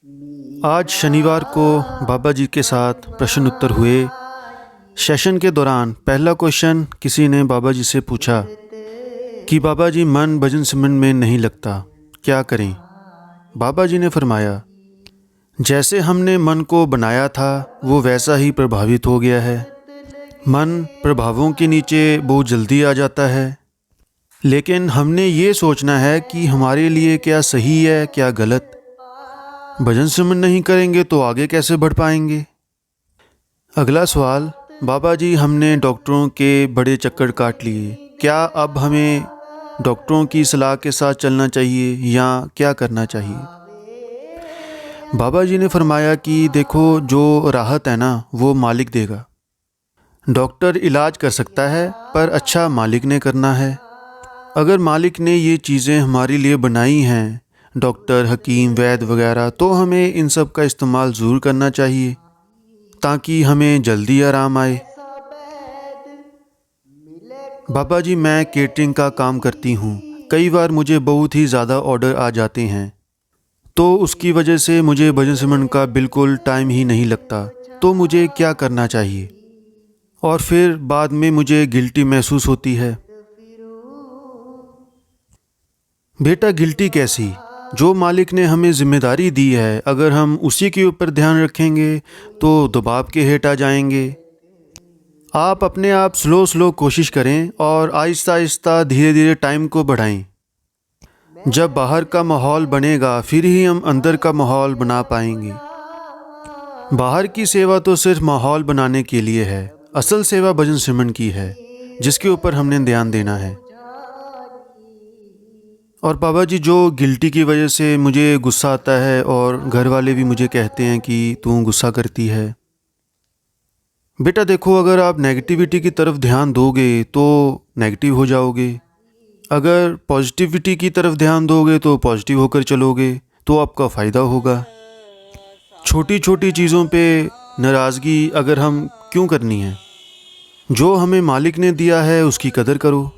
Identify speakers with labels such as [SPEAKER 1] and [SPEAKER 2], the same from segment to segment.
[SPEAKER 1] आज शनिवार को बाबा जी के साथ प्रश्न उत्तर हुए। सेशन के दौरान पहला क्वेश्चन किसी ने बाबा जी से पूछा कि बाबा जी मन भजन सिमरन में नहीं लगता, क्या करें। बाबा जी ने फरमाया, जैसे हमने मन को बनाया था वो वैसा ही प्रभावित हो गया है। मन प्रभावों के नीचे बहुत जल्दी आ जाता है, लेकिन हमने ये सोचना है कि हमारे लिए क्या सही है क्या गलत। भजन सिमरन नहीं करेंगे तो आगे कैसे बढ़ पाएंगे। अगला सवाल, बाबा जी हमने डॉक्टरों के बड़े चक्कर काट लिए, क्या अब हमें डॉक्टरों की सलाह के साथ चलना चाहिए या क्या करना चाहिए। बाबा जी ने फरमाया कि देखो, जो राहत है ना वो मालिक देगा। डॉक्टर इलाज कर सकता है पर अच्छा मालिक ने करना है। अगर मालिक ने ये चीज़ें हमारे लिए बनाई हैं, डॉक्टर हकीम वैद्य वगैरह, तो हमें इन सब का इस्तेमाल ज़रूर करना चाहिए ताकि हमें जल्दी आराम आए। बाबा जी मैं केटरिंग का काम करती हूँ। कई बार मुझे बहुत ही ज़्यादा ऑर्डर आ जाते हैं, तो उसकी वजह से मुझे भजन सिमरन का बिल्कुल टाइम ही नहीं लगता। तो मुझे क्या करना चाहिए। और फिर बाद में मुझे गिल्टी महसूस होती है। बेटा गिल्टी कैसी, जो मालिक ने हमें जिम्मेदारी दी है अगर हम उसी के ऊपर ध्यान रखेंगे तो दबाव के हेठ आ जाएंगे। आप अपने आप स्लो कोशिश करें और आहिस्ता आहिस्ता धीरे धीरे टाइम को बढ़ाएं। जब बाहर का माहौल बनेगा फिर ही हम अंदर का माहौल बना पाएंगे। बाहर की सेवा तो सिर्फ माहौल बनाने के लिए है, असल सेवा भजन सिमरन की है जिसके ऊपर हमने ध्यान देना है। और बाबा जी जो गिल्टी की वजह से मुझे गुस्सा आता है और घर वाले भी मुझे कहते हैं कि तू गुस्सा करती है। बेटा देखो, अगर आप नेगेटिविटी की तरफ ध्यान दोगे तो नेगेटिव हो जाओगे। अगर पॉजिटिविटी की तरफ ध्यान दोगे तो पॉजिटिव होकर चलोगे, तो आपका फ़ायदा होगा। छोटी छोटी चीज़ों पे नाराज़गी अगर हम क्यों करनी है। जो हमें मालिक ने दिया है उसकी कदर करो।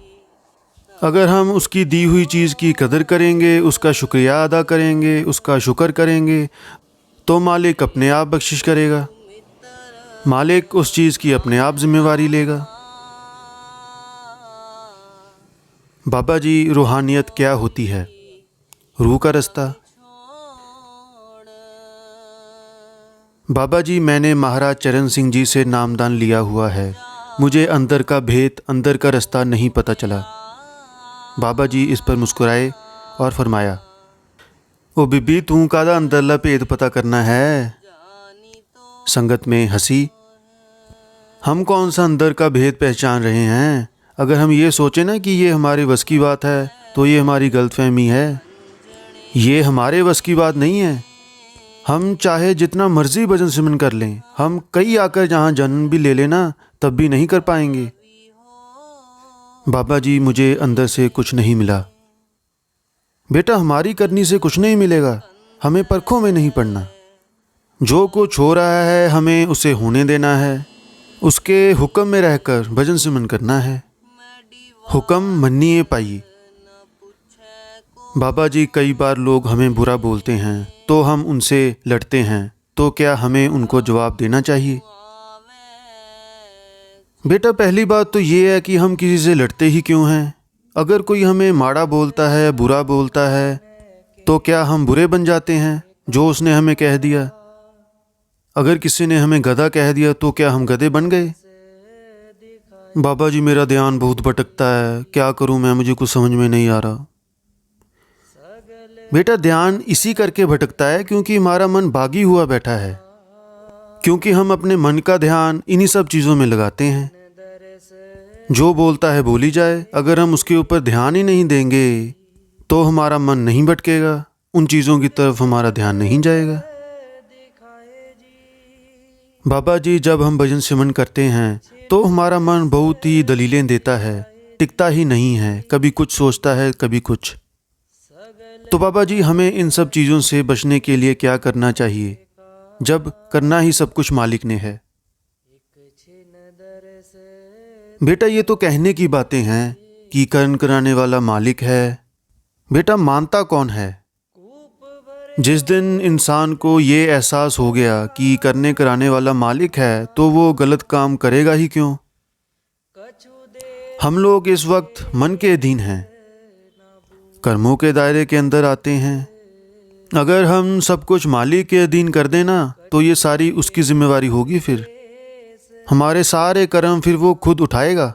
[SPEAKER 1] अगर हम उसकी दी हुई चीज़ की कदर करेंगे, उसका शुक्रिया अदा करेंगे, उसका शुक्र करेंगे, तो मालिक अपने आप बख्शिश करेगा। मालिक उस चीज़ की अपने आप जिम्मेवारी लेगा। बाबा जी रूहानियत क्या होती है। रूह का रास्ता। बाबा जी मैंने महाराज चरण सिंह जी से नामदान लिया हुआ है। मुझे अंदर का भेद, अंदर का रास्ता नहीं पता चला। बाबा जी इस पर मुस्कुराए और फरमाया, ओ बीबी तू कादा अंदरला भेद पता करना है। संगत में हंसी। हम कौन सा अंदर का भेद पहचान रहे हैं। अगर हम ये सोचें ना कि ये हमारे बस की बात है तो ये हमारी गलतफहमी है। ये हमारे बस की बात नहीं है। हम चाहे जितना मर्जी भजन सिमरन कर लें, हम कई आकर जहाँ जन्म भी ले लेना तब भी नहीं कर पाएंगे। बाबा जी मुझे अंदर से कुछ नहीं मिला। बेटा हमारी करनी से कुछ नहीं मिलेगा, हमें परखों में नहीं पड़ना। जो कुछ हो रहा है हमें उसे होने देना है, उसके हुक्म में रहकर भजन सिमरन करना है। हुक्म मन्निए पाइए। बाबा जी कई बार लोग हमें बुरा बोलते हैं तो हम उनसे लड़ते हैं, तो क्या हमें उनको जवाब देना चाहिए। बेटा पहली बात तो ये है कि हम किसी से लड़ते ही क्यों हैं। अगर कोई हमें माड़ा बोलता है, बुरा बोलता है, तो क्या हम बुरे बन जाते हैं जो उसने हमें कह दिया। अगर किसी ने हमें गधा कह दिया तो क्या हम गधे बन गए। बाबा जी मेरा ध्यान बहुत भटकता है, क्या करूं मैं, मुझे कुछ समझ में नहीं आ रहा। बेटा ध्यान इसी करके भटकता है क्योंकि हमारा मन भागी हुआ बैठा है, क्योंकि हम अपने मन का ध्यान इन्हीं सब चीज़ों में लगाते हैं। जो बोलता है बोली जाए, अगर हम उसके ऊपर ध्यान ही नहीं देंगे तो हमारा मन नहीं भटकेगा, उन चीज़ों की तरफ हमारा ध्यान नहीं जाएगा। बाबा जी जब हम भजन सिमरन करते हैं तो हमारा मन बहुत ही दलीलें देता है, टिकता ही नहीं है, कभी कुछ सोचता है कभी कुछ। तो बाबा जी हमें इन सब चीज़ों से बचने के लिए क्या करना चाहिए, जब करना ही सब कुछ मालिक ने है। बेटा ये तो कहने की बातें हैं कि कर्म कराने वाला मालिक है। बेटा मानता कौन है। जिस दिन इंसान को ये एहसास हो गया कि करने कराने वाला मालिक है तो वो गलत काम करेगा ही क्यों। हम लोग इस वक्त मन के अधीन हैं, कर्मों के दायरे के अंदर आते हैं। अगर हम सब कुछ मालिक के अधीन कर देना तो ये सारी उसकी जिम्मेवारी होगी। फिर हमारे सारे कर्म फिर वो खुद उठाएगा।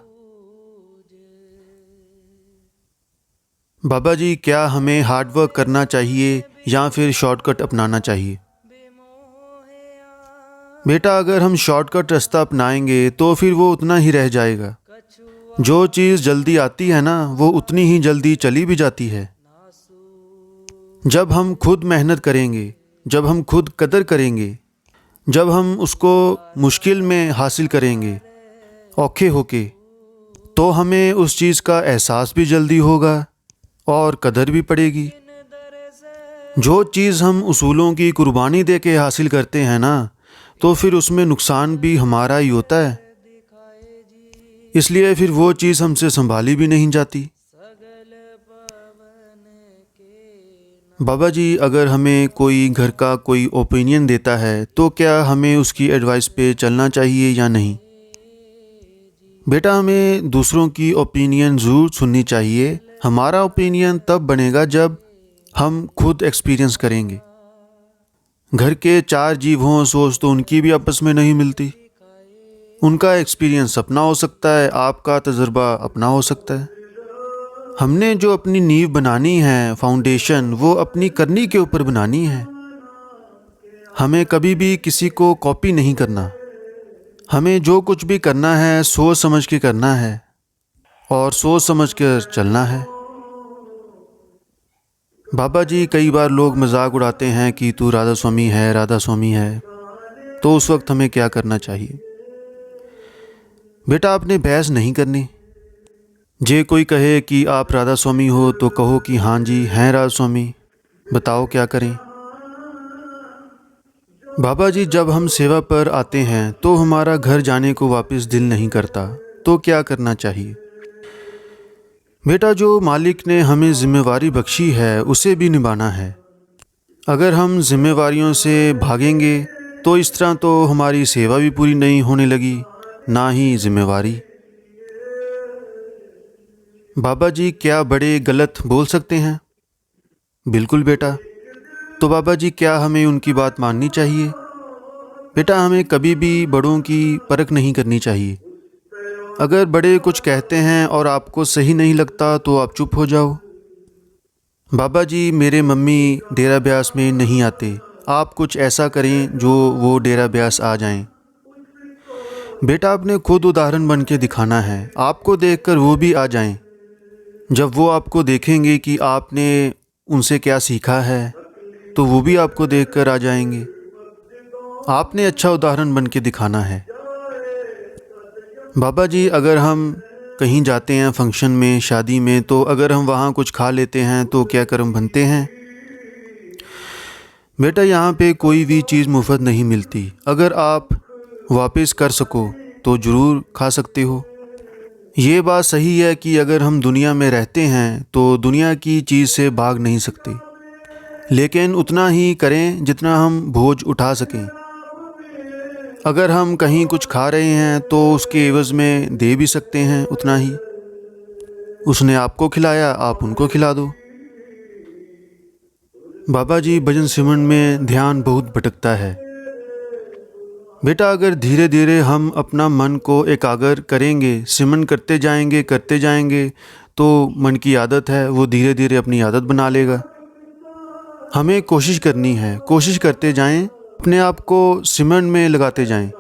[SPEAKER 1] बाबा जी, क्या हमें हार्ड वर्क करना चाहिए या फिर शॉर्टकट अपनाना चाहिए? बेटा, अगर हम शॉर्टकट रास्ता अपनाएंगे तो फिर वो उतना ही रह जाएगा। जो चीज़ जल्दी आती है ना, वो उतनी ही जल्दी चली भी जाती है। जब हम खुद मेहनत करेंगे, जब हम खुद कदर करेंगे, जब हम उसको मुश्किल में हासिल करेंगे औखे होके, तो हमें उस चीज़ का एहसास भी जल्दी होगा और कदर भी पड़ेगी। जो चीज़ हम उसूलों की कुर्बानी दे के हासिल करते हैं ना, तो फिर उसमें नुकसान भी हमारा ही होता है। इसलिए फिर वो चीज़ हमसे संभाली भी नहीं जाती। बाबा जी, अगर हमें कोई घर का कोई ओपिनियन देता है तो क्या हमें उसकी एडवाइस पे चलना चाहिए या नहीं? बेटा, हमें दूसरों की ओपिनियन ज़रूर सुननी चाहिए। हमारा ओपिनियन तब बनेगा जब हम खुद एक्सपीरियंस करेंगे। घर के 4 जीव हों, सोच तो उनकी भी आपस में नहीं मिलती। उनका एक्सपीरियंस अपना हो सकता है, आपका तजुर्बा अपना हो सकता है। हमने जो अपनी नींव बनानी है, फाउंडेशन, वो अपनी करनी के ऊपर बनानी है। हमें कभी भी किसी को कॉपी नहीं करना। हमें जो कुछ भी करना है सोच समझ के करना है और सोच समझ कर चलना है। बाबा जी, कई बार लोग मजाक उड़ाते हैं कि तू राधा स्वामी है, राधा स्वामी है। तो उस वक्त हमें क्या करना चाहिए? बेटा, आपने बहस नहीं करनी। जे कोई कहे कि आप राधा स्वामी हो तो कहो कि हाँ जी हैं राधा स्वामी, बताओ क्या करें। बाबा जी, जब हम सेवा पर आते हैं तो हमारा घर जाने को वापस दिल नहीं करता, तो क्या करना चाहिए? बेटा, जो मालिक ने हमें जिम्मेवारी बख्शी है उसे भी निभाना है। अगर हम जिम्मेवारियों से भागेंगे तो इस तरह तो हमारी सेवा भी पूरी नहीं होने लगी, ना ही जिम्मेवारी। बाबा जी, क्या बड़े गलत बोल सकते हैं? बिल्कुल बेटा। तो बाबा जी, क्या हमें उनकी बात माननी चाहिए? बेटा, हमें कभी भी बड़ों की परख नहीं करनी चाहिए। अगर बड़े कुछ कहते हैं और आपको सही नहीं लगता तो आप चुप हो जाओ। बाबा जी, मेरे मम्मी डेरा ब्यास में नहीं आते, आप कुछ ऐसा करें जो वो डेरा ब्यास आ जाएं। बेटा, आपने खुद उदाहरण बन के दिखाना है, आपको देखकर वो भी आ जाएं। जब वो आपको देखेंगे कि आपने उनसे क्या सीखा है तो वो भी आपको देखकर आ जाएंगे। आपने अच्छा उदाहरण बन के दिखाना है। बाबा जी, अगर हम कहीं जाते हैं फंक्शन में, शादी में, तो अगर हम वहाँ कुछ खा लेते हैं तो क्या कर्म बनते हैं? बेटा, यहाँ पे कोई भी चीज़ मुफ्त नहीं मिलती। अगर आप वापस कर सको तो ज़रूर खा सकते हो। ये बात सही है कि अगर हम दुनिया में रहते हैं तो दुनिया की चीज़ से भाग नहीं सकते, लेकिन उतना ही करें जितना हम बोझ उठा सकें। अगर हम कहीं कुछ खा रहे हैं तो उसके एवज़ में दे भी सकते हैं उतना ही। उसने आपको खिलाया, आप उनको खिला दो। बाबा जी, भजन सिमरन में ध्यान बहुत भटकता है। बेटा, अगर धीरे धीरे हम अपना मन को एकाग्र करेंगे, सिमरन करते जाएंगे तो मन की आदत है, वो धीरे धीरे अपनी आदत बना लेगा। हमें कोशिश करनी है, कोशिश करते जाएं, अपने आप को सिमरन में लगाते जाएं।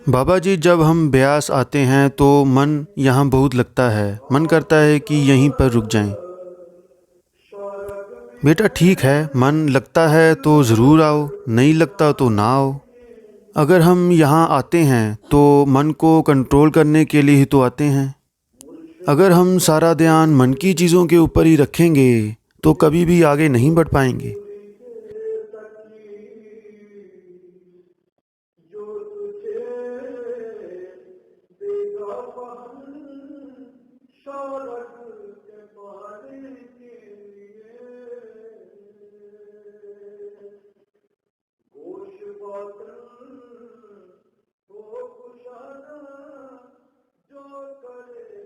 [SPEAKER 1] बाबा जी, जब हम ब्यास आते हैं तो मन यहाँ बहुत लगता है, मन करता है कि यहीं पर रुक जाएं। बेटा, ठीक है, मन लगता है तो ज़रूर आओ, नहीं लगता तो ना आओ। अगर हम यहाँ आते हैं तो मन को कंट्रोल करने के लिए ही तो आते हैं। अगर हम सारा ध्यान मन की चीज़ों के ऊपर ही रखेंगे तो कभी भी आगे नहीं बढ़ पाएंगे।
[SPEAKER 2] गुर